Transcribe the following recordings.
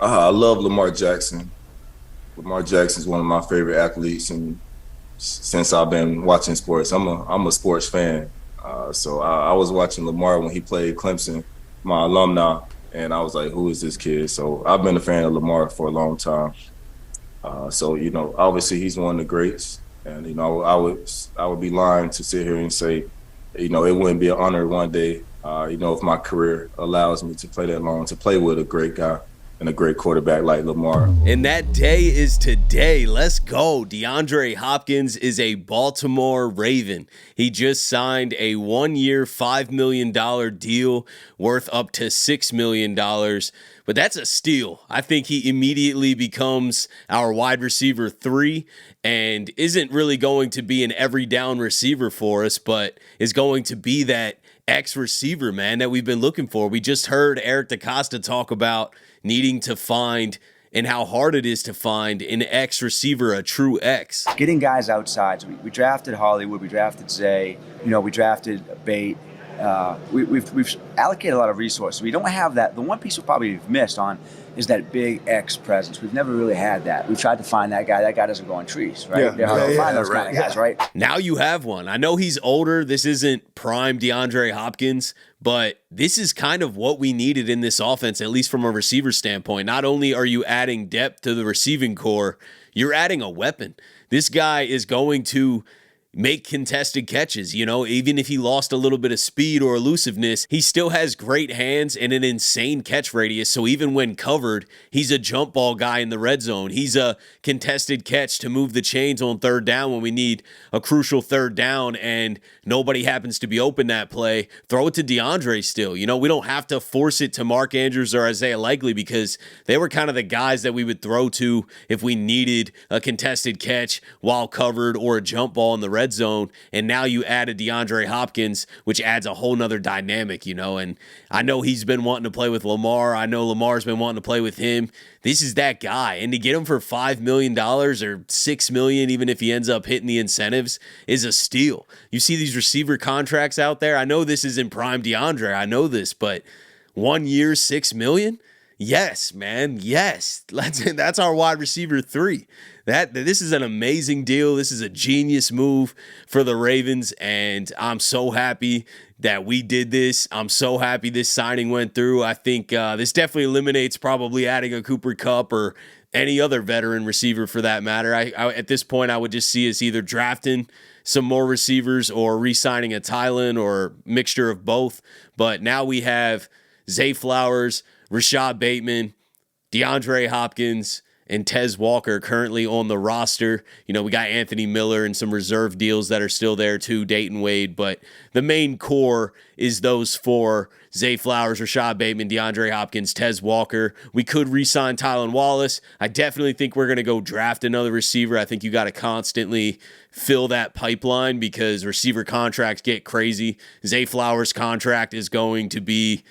I love Lamar Jackson. Lamar Jackson is one of my favorite athletes, and since I've been watching sports, I'm a sports fan. So I was watching Lamar when he played Clemson, my alumni, and I was like, "Who is this kid?" So I've been a fan of Lamar for a long time. So obviously he's one of the greats, and I would be lying to sit here and say, it wouldn't be an honor one day, if my career allows me to play that long, to play with a great guy and a great quarterback like Lamar. And that day is today. Let's go. DeAndre Hopkins is a Baltimore Raven. He just signed a 1-year, $5 million deal worth up to $6 million. But that's a steal. I think he immediately becomes our wide receiver 3 and isn't really going to be an every down receiver for us, but is going to be that X receiver, man, that we've been looking for. We just heard Eric DeCosta talk about needing to find and how hard it is to find an X receiver, a true X. Getting guys outside. So we drafted Hollywood, we drafted Zay, we drafted Bate. We've allocated a lot of resources. We don't have that. The one piece we probably have missed on is that big X presence. We've never really had that. We've tried to find that guy. That guy doesn't go on trees, right? Yeah. They're hard to find those Right. kind of guys, right? Now you have one. I know he's older. This isn't prime DeAndre Hopkins, but this is kind of what we needed in this offense, at least from a receiver standpoint. Not only are you adding depth to the receiving core, you're adding a weapon. This guy is going to make contested catches. Even if he lost a little bit of speed or elusiveness, he still has great hands and an insane catch radius. So even when covered, he's a jump ball guy in the red zone. He's a contested catch to move the chains on third down when we need a crucial third down and nobody happens to be open that play. Throw it to DeAndre still. We don't have to force it to Mark Andrews or Isaiah Likely because they were kind of the guys that we would throw to if we needed a contested catch while covered or a jump ball in the red zone. And now you add a DeAndre Hopkins, which adds a whole nother dynamic, and I know he's been wanting to play with Lamar. I know Lamar's been wanting to play with him. This is that guy. And to get him for $5 million or $6 million, even if he ends up hitting the incentives, is a steal. You see these receiver contracts out there. I know this isn't prime DeAndre. I know this, but 1 year, $6 million? Yes, man. Yes. That's our wide receiver 3. This is an amazing deal. This is a genius move for the Ravens, and I'm so happy that we did this. I'm so happy this signing went through. I think this definitely eliminates probably adding a Cooper Kupp or any other veteran receiver for that matter. I at this point, I would just see us either drafting some more receivers or re-signing a Tylen or mixture of both. But now we have Zay Flowers, Rashad Bateman, DeAndre Hopkins, and Tez Walker currently on the roster. We got Anthony Miller and some reserve deals that are still there too, Dayton Wade, but the main core is those 4: Zay Flowers, Rashad Bateman, DeAndre Hopkins, Tez Walker. We could re-sign Tylen Wallace. I definitely think we're going to go draft another receiver. I think you got to constantly fill that pipeline because receiver contracts get crazy. Zay Flowers' contract is going to be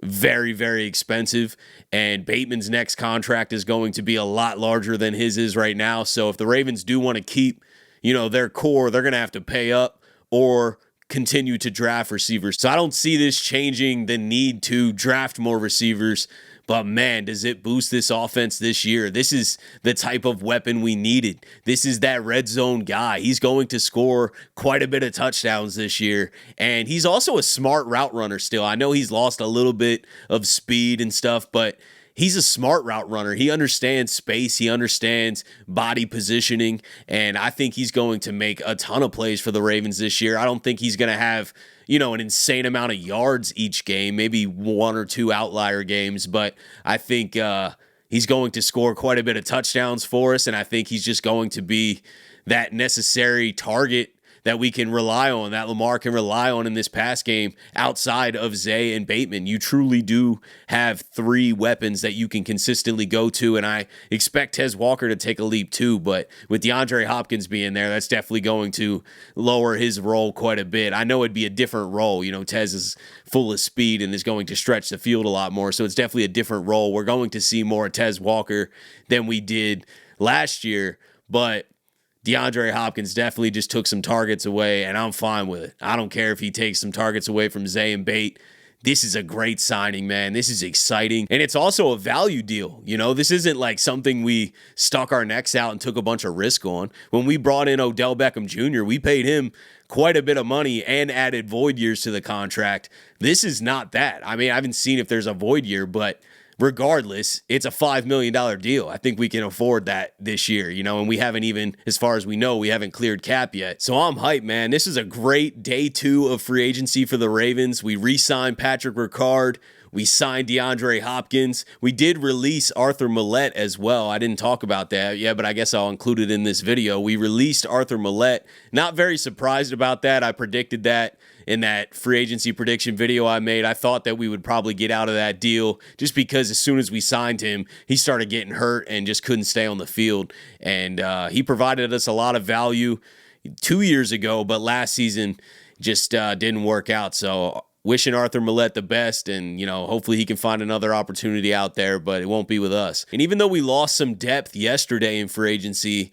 very, very expensive, and Bateman's next contract is going to be a lot larger than his is right now. So if the Ravens do want to keep, their core, they're going to have to pay up or continue to draft receivers. So I don't see this changing the need to draft more receivers. But man, does it boost this offense this year. This is the type of weapon we needed. This is that red zone guy. He's going to score quite a bit of touchdowns this year. And he's also a smart route runner still. I know he's lost a little bit of speed and stuff, but he's a smart route runner. He understands space. He understands body positioning. And I think he's going to make a ton of plays for the Ravens this year. I don't think he's going to have an insane amount of yards each game, maybe 1 or 2 outlier games, but I think he's going to score quite a bit of touchdowns for us, and I think he's just going to be that necessary target that we can rely on, that Lamar can rely on in this pass game outside of Zay and Bateman. You truly do have 3 weapons that you can consistently go to, and I expect Tez Walker to take a leap too, but with DeAndre Hopkins being there, that's definitely going to lower his role quite a bit. I know it'd be a different role. Tez is full of speed and is going to stretch the field a lot more, so it's definitely a different role. We're going to see more of Tez Walker than we did last year, but DeAndre Hopkins definitely just took some targets away, and I'm fine with it. I don't care if he takes some targets away from Zay and Bate. this is a great signing, man. This is exciting. And it's also a value deal. You know, this isn't like something we stuck our necks out and took a bunch of risk on. When we brought in Odell Beckham Jr., we paid him quite a bit of money and added void years to the contract. This is not that. I mean, I haven't seen if there's a void year, but regardless, it's a $5 million deal. I think we can afford that this year, you know, and we haven't even, as far as we know, we haven't cleared cap yet. So I'm hyped, man. This is a great day 2 of free agency for the Ravens. We re-signed Patrick Ricard. We signed DeAndre Hopkins. We did release Arthur Maulet as well. I didn't talk about that yet, but I guess I'll include it in this video. We released Arthur Maulet. Not very surprised about that. I predicted that in that free agency prediction video I made. I thought that we would probably get out of that deal just because as soon as we signed him, he started getting hurt and just couldn't stay on the field. And he provided us a lot of value 2 years ago, but last season just didn't work out. So wishing Arthur Maulet the best, and, you know, hopefully he can find another opportunity out there, but it won't be with us. And even though we lost some depth yesterday in free agency,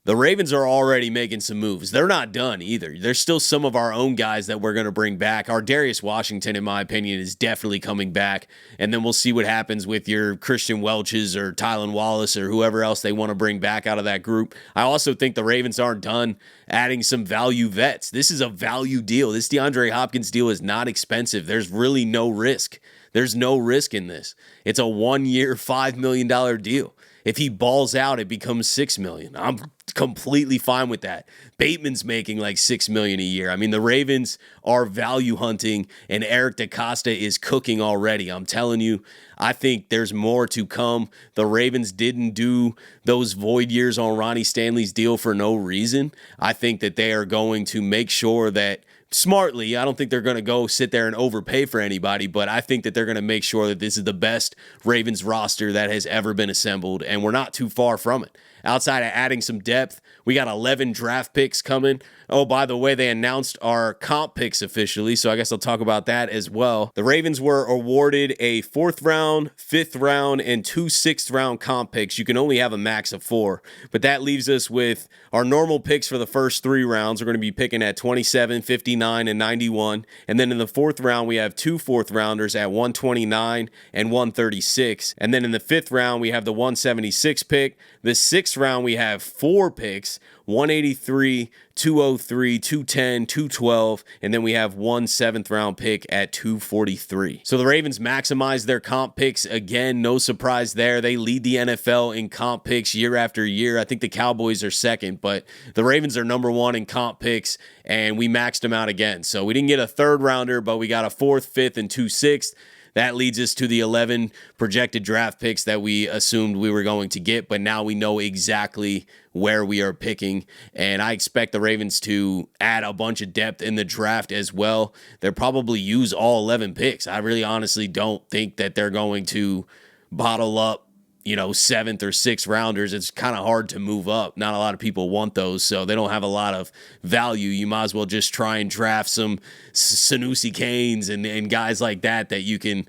the Ravens are already making some moves. They're not done either. There's still some of our own guys that we're going to bring back. Our Darius Washington, in my opinion, is definitely coming back. And then we'll see what happens with your Christian Welches or Tylan Wallace or whoever else they want to bring back out of that group. I also think the Ravens aren't done adding some value vets. This is a value deal. This DeAndre Hopkins deal is not expensive. There's really no risk. There's no risk in this. It's a 1-year, $5 million deal. If he balls out, it becomes $6 million. I'm completely fine with that. Bateman's making like $6 million a year. I mean, the Ravens are value hunting, and Eric DeCosta is cooking already. I'm telling you, I think there's more to come. The Ravens didn't do those void years on Ronnie Stanley's deal for no reason. I think that they are going to make sure that smartly, I don't think they're going to go sit there and overpay for anybody, but I think that they're going to make sure that this is the best Ravens roster that has ever been assembled, and we're not too far from it. Outside of adding some depth, we got 11 draft picks coming. Oh, by the way, they announced our comp picks officially, so I guess I'll talk about that as well. The Ravens were awarded a 4th round, 5th round, and 2 6th round comp picks. You can only have a max of 4, but that leaves us with our normal picks for the first 3 rounds. We're going to be picking at 27, 59, and 91, and then in the 4th round, we have 2 4th rounders at 129 and 136, and then in the 5th round, we have the 176 pick. The 6th round, we have 4 picks, 183, 203, 210, 212, and then we have 1 7th round pick at 243. So the Ravens maximize their comp picks again. No surprise there. They lead the NFL in comp picks year after year. I think the Cowboys are second, but the Ravens are number 1 in comp picks, and we maxed them out again. So we didn't get a 3rd rounder, but we got a 4th, 5th, and 2 6th. That leads us to the 11 projected draft picks that we assumed we were going to get, but now we know exactly where we are picking, and I expect the Ravens to add a bunch of depth in the draft as well. They'll probably use all 11 picks. I really honestly don't think that they're going to bottle up 7th or 6th rounders. It's kind of hard to move up. Not a lot of people want those, so they don't have a lot of value. You might as well just try and draft some Sanusi Canes and guys like that you can,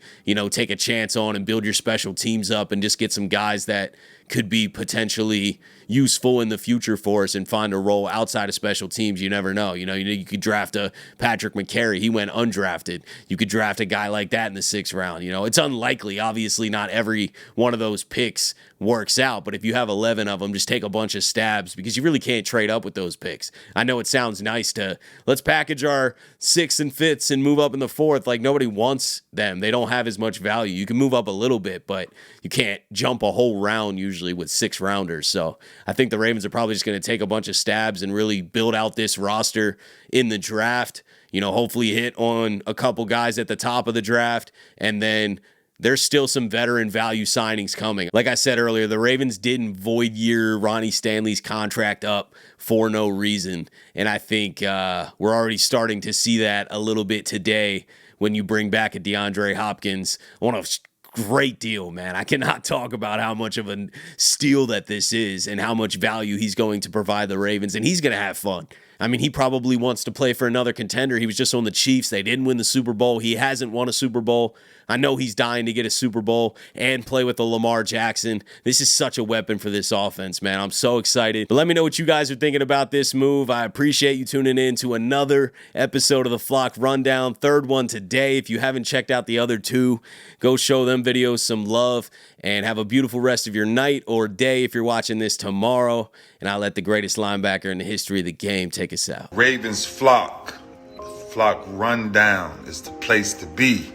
take a chance on and build your special teams up and just get some guys that could be potentially useful in the future for us and find a role outside of special teams. You never know. You could draft a Patrick McCary. He went undrafted. You could draft a guy like that in the 6th round. It's unlikely. Obviously, not every one of those picks works out, but if you have 11 of them, just take a bunch of stabs because you really can't trade up with those picks. I know it sounds nice to let's package our 6th and 5th and move up in the 4th. Like, nobody wants them. They don't have as much value. You can move up a little bit, but you can't jump a whole round usually with 6 rounders. So I think the Ravens are probably just going to take a bunch of stabs and really build out this roster in the draft. Hopefully hit on a couple guys at the top of the draft, and then there's still some veteran value signings coming. Like I said earlier, the Ravens didn't void year Ronnie Stanley's contract up for no reason, and I think we're already starting to see that a little bit today when you bring back a DeAndre Hopkins. I want to great deal, man. I cannot talk about how much of a steal that this is and how much value he's going to provide the Ravens, and he's going to have fun. I mean, he probably wants to play for another contender. He was just on the Chiefs. They didn't win the Super Bowl. He hasn't won a Super Bowl. I know he's dying to get a Super Bowl and play with the Lamar Jackson. This is such a weapon for this offense, man. I'm so excited. But let me know what you guys are thinking about this move. I appreciate you tuning in to another episode of the Flock Rundown, third one today. If you haven't checked out the other two, go show them videos some love and have a beautiful rest of your night or day if you're watching this tomorrow. And I'll let the greatest linebacker in the history of the game take us out. Ravens Flock. The Flock Rundown is the place to be.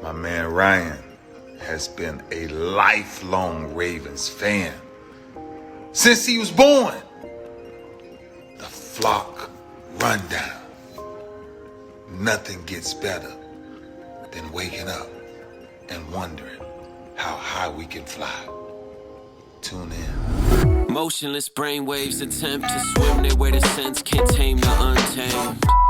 My man Ryan has been a lifelong Ravens fan since he was born. The Flock Rundown. Nothing gets better than waking up and wondering how high we can fly. Tune in. Motionless brainwaves attempt to swim their way to sense, can't tame the untamed.